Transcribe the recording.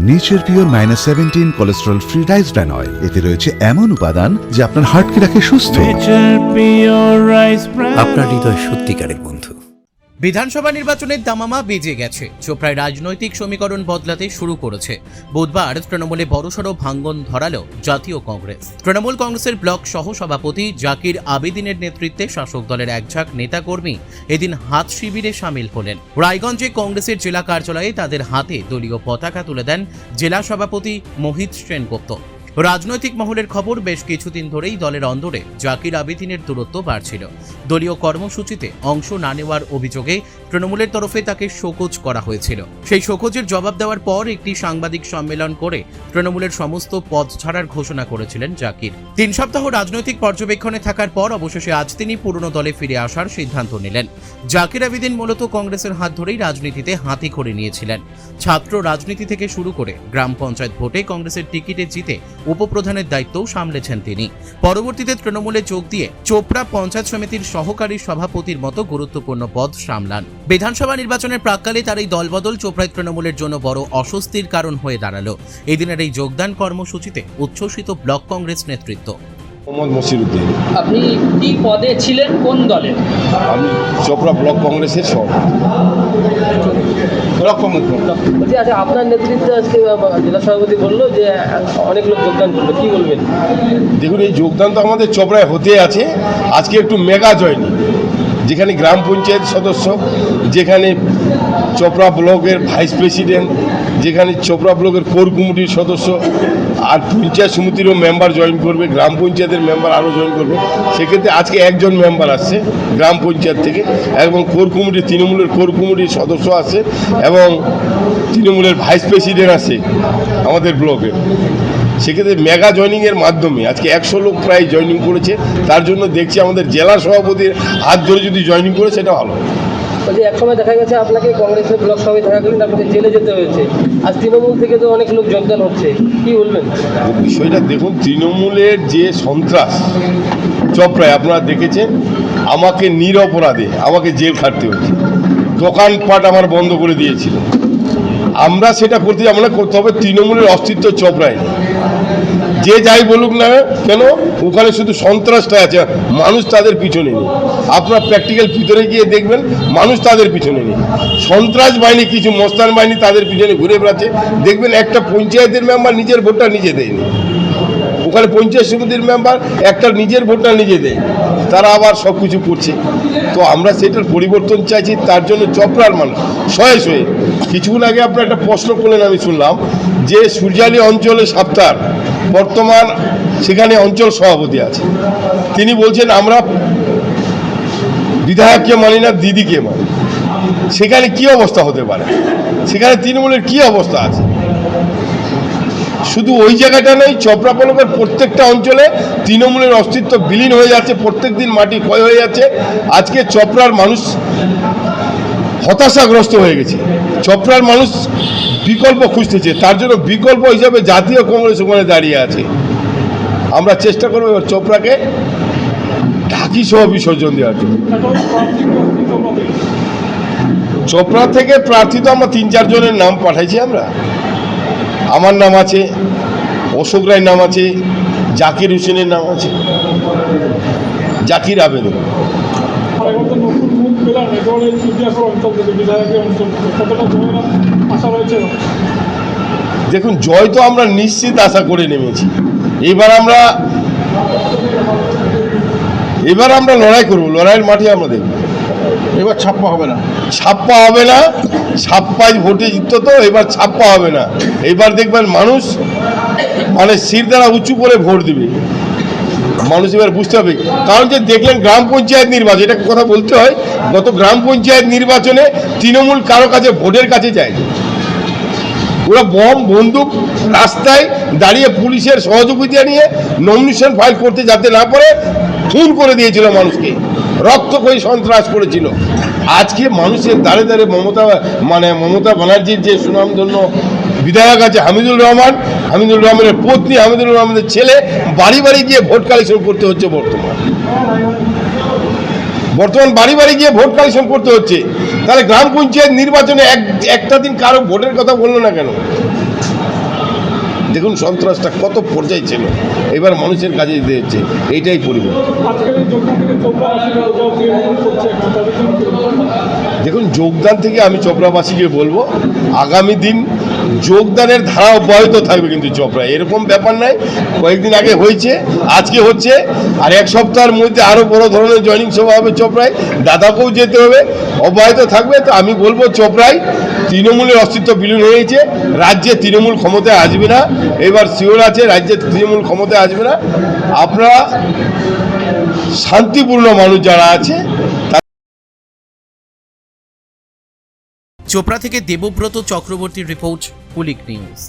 Nature pure -17 cholesterol free rice bran oil, এতে রয়েছে এমন উপাদান যা আপনার হার্টকে রাখে সুস্থ। আপনার হৃদয় সত্যিকারের বন্ধু। বিধানসভা নির্বাচনের দামামা বেজে গেছে। চোপড়ায় রাজনৈতিক সমীকরণ বদলাতে শুরু করেছে। বুধবার তৃণমূলে বড়সড় ভাঙ্গন ধরালো জাতীয় কংগ্রেস। তৃণমূল কংগ্রেসের ব্লক সহ সভাপতি জাকির আবেদিনের নেতৃত্বে শাসক দলের একঝাঁক নেতাকর্মী এদিন হাত শিবিরে সামিল হলেন। রায়গঞ্জে কংগ্রেসের জেলা কার্যালয়ে তাদের হাতে দলীয় পতাকা তুলে দেন জেলা সভাপতি মোহিত সেনগুপ্ত। রাজনৈতিক মহলের খবর, বেশ কিছুদিন ধরেই দলের অন্দরে জাকির আবেদিনের দূরত্ব বাড়ছিল। দলীয় কর্মসূচিতে অংশ না নেওয়ার অভিযোগে তৃণমূলের তরফে তাকে শোকজ করা হয়েছিল। সেই শোকজের জবাব দেওয়ার পর একটি সাংবাদিক সম্মেলন করে তৃণমূলের সমস্ত পদ ছাড়ার ঘোষণা করেছিলেন জাকির। 3 সপ্তাহ রাজনৈতিক পর্যবেক্ষণে থাকার পর অবশেষে আজ তিনি পুরনো দলে ফিরে আসার সিদ্ধান্ত নিলেন। জাকির আবেদিন মূলত কংগ্রেসের হাত ধরেই রাজনীতিতে হাতি করে নিয়েছিলেন। ছাত্র রাজনীতি থেকে শুরু করে গ্রাম পঞ্চায়েত ভোটে কংগ্রেসের টিকিটে জিতে উপপ্রধানের দায়িত্বও সামলেছেন তিনি। পরবর্তীতে তৃণমূলে যোগ দিয়ে চোপড়া পঞ্চায়েত সমিতির সহকারী সভাপতির মতো গুরুত্বপূর্ণ পদ সামলান। বিধানসভা নির্বাচনের প্রাক্কালে তার এই দলবদল চোপড়ায় তৃণমূলের জন্য বড় অস্বস্তির কারণ হয়ে দাঁড়ালো। এদিনের এই যোগদান কর্মসূচিতে উচ্ছ্বসিত ব্লক কংগ্রেস নেতৃত্ব। আপনি কি পদে ছিলেন, কোন দলে? আমি চোপড়া ব্লক কংগ্রেসের সভাপতি। আচ্ছা, আপনার নেতৃত্বে আজকে জেলা সভাপতি বললো যে অনেক লোক যোগদান করলো, কি বলবেন? দেখুন, এই যোগদান তো আমাদের চোপড়ায় হতে আছে। আজকে একটু মেগা জয়নিং, যেখানে গ্রাম পঞ্চায়েত সদস্য, যেখানে চোপড়া ব্লকের ভাইস প্রেসিডেন্ট, যেখানে চোপড়া ব্লকের কোর কমিটির সদস্য, আর পঞ্চায়েত সমিতিরও মেম্বার জয়েন করবে, গ্রাম পঞ্চায়েতের মেম্বার আরও জয়েন করবে। সেক্ষেত্রে আজকে একজন মেম্বার আসছে গ্রাম পঞ্চায়েত থেকে, এবং কোর কমিটি, তৃণমূলের কোর কমিটির সদস্য আছে, এবং তৃণমূলের ভাইস প্রেসিডেন্ট আছে আমাদের ব্লকের। সেক্ষেত্রে মেগা জয়নিংয়ের মাধ্যমে আজকে 100 লোক প্রায় জয়নিং করেছে। তার জন্য দেখছি আমাদের জেলা সভাপতির হাত ধরে যদি জয়নিং করে সেটা ভালো। বলছি, এক সময় দেখা গেছে আপনাকে কংগ্রেসের ব্লক সভাপতি থাকাকালীন আপনাকে জেলে যেতে হয়েছে। আজ তৃণমূল থেকে তো অনেক লোক যোগদান হচ্ছে, কি বলবেন? বিষয়টা দেখুন, তৃণমূলের যে সন্ত্রাস চোপড়ায় আপনারা দেখেছেন, আমাকে নিরপরাধে আমাকে জেল খাটতে হয়েছে। দোকানপাট আমার বন্ধ করে দিয়েছিল। আমরা সেটা করতে যাব না, করতে হবে তৃণমূলের অস্তিত্ব চোপড়ায় নেই। যে যাই বলুক না কেন, ওখানে শুধু সন্ত্রাসটা আছে, মানুষ তাদের পিছনে নেই। আপনার প্র্যাকটিক্যাল ভিতরে গিয়ে দেখবেন, মানুষ তাদের পিছনে নেই। সন্ত্রাস বাহিনী, কিছু মস্তান বাহিনী তাদের পিছনে ঘুরে বেড়াচ্ছে। দেখবেন একটা পঞ্চায়েতের মেম্বার নিজের ভোটটা নিজে দেয়নি, ওখানে পঞ্চায়েত সমিতির মেম্বার একটা নিজের ভোটটা নিজে দেয়, তারা আবার সব কিছু করছে। তো আমরা সেটার পরিবর্তন চাইছি। তার জন্য চোপড়ার মানুষ শয়ে শয়ে, কিছুক্ষণ আগে আপনার একটা প্রশ্ন করলেন, আমি শুনলাম যে সূর্যালী অঞ্চলে সাপ্তার বর্তমান সেখানে অঞ্চল সভাপতি আছে, তিনি বলছেন আমরা বিধায়ককে মানি না, দিদিকে মানি। সেখানে কি অবস্থা হতে পারে? সেখানে তৃণমূলের কি অবস্থা আছে? শুধু ওই জায়গাটা নয়, চোপড়া ব্লকের প্রত্যেকটা অঞ্চলে তৃণমূলের অস্তিত্ব বিলীন হয়ে যাচ্ছে। প্রত্যেক দিন মাটি ক্ষয় হয়ে যাচ্ছে। আজকে চোপড়ার মানুষ হতাশাগ্রস্ত হয়ে গেছে। চোপড়ার মানুষ বিকল্প খুঁজতেছে, তার জন্য বিকল্প হিসাবে জাতীয় কংগ্রেস ওখানে দাঁড়িয়ে আছে। আমরা চেষ্টা করবো এবার চোপড়াকে ঢাকি সহ বিসর্জন দেওয়ার জন্য। চোপড়া থেকে প্রার্থী তো আমরা 3-4 জনের নাম পাঠাইছি। আমার নাম আছে, অশোক রায়ের নাম আছে, জাকির হোসেনের নাম আছে, জাকির আবেদন। দেখুন, জয় তো আমরা নিশ্চিত আশা করে নেমেছি। এবার আমরা লড়াই করব, লড়াইয়ের মাঠে আমরা দেখব। এবার ছাপ্পা হবে না, ছাপ্পায় ভোটে জিতত, তো এবার ছাপ্পা হবে না। এবার দেখবেন মানুষ মানে শির দ্বারা উঁচু করে ভোট দিবে। মানুষ এবার বুঝতে হবে, কারণ যে দেখলেন গ্রাম পঞ্চায়েত নির্বাচন, এটা কথা বলতে হয়, গত গ্রাম পঞ্চায়েত নির্বাচনে তৃণমূল কারো কাছে ভোটের কাছে যায়, ওরা বম বন্দুক রাস্তায় দাঁড়িয়ে পুলিশের সহযোগিতা নিয়ে নমিনেশন ফাইল করতে যাতে না পারে খুন করে দিয়েছিল মানুষকে, রক্তক্ষয়ী সন্ত্রাস করেছিল। আজকে মানুষের দাঁড়ে দাঁড়ে মমতা ব্যানার্জির যে সুনামধন্য বিধায়ক আছে হামিদুর রহমানের পত্নী, হামিদুর রহমানের ছেলে বাড়ি বাড়ি গিয়ে ভোট কালেকশন করতে হচ্ছে। বর্তমান বাড়ি বাড়ি গিয়ে ভোট কালেকশন করতে হচ্ছে। তাহলে গ্রাম পঞ্চায়েত নির্বাচনে একটা দিন কারো ভোটের কথা বললো না কেন? দেখুন সন্ত্রাসটা কত পর্যায়ে ছিল, এবার মানুষের কাজে দিতে হচ্ছে, এইটাই পরিবর্তন। দেখুন যোগদান থেকে আমি চোপড়াবাসীকে বলবো আগামী দিন যোগদানের ধারা অব্যাহত থাকবে, কিন্তু চোপড়ায় এরকম ব্যাপার নাই কয়েকদিন আগে হয়েছে, আজকে হচ্ছে, আর এক সপ্তাহের মধ্যে আরও বড় ধরনের জয়েনিং সভা হবে চোপড়ায়, দাদাকেও যেতে হবে, অব্যাহত থাকবে। তো আমি বলবো চোপড়ায় তৃণমূলের অস্তিত্ব বিলীন হয়েছে, রাজ্যে তৃণমূল ক্ষমতায় আসবে না, এবার শিওর আছে রাজ্যে তৃণমূল ক্ষমতায় আসবে না। আপনারা শান্তিপূর্ণ মানুষ যারা আছে। চোপড়া থেকে দেবব্রত চক্রবর্তীর রিপোর্ট, কুলিক নিউজ।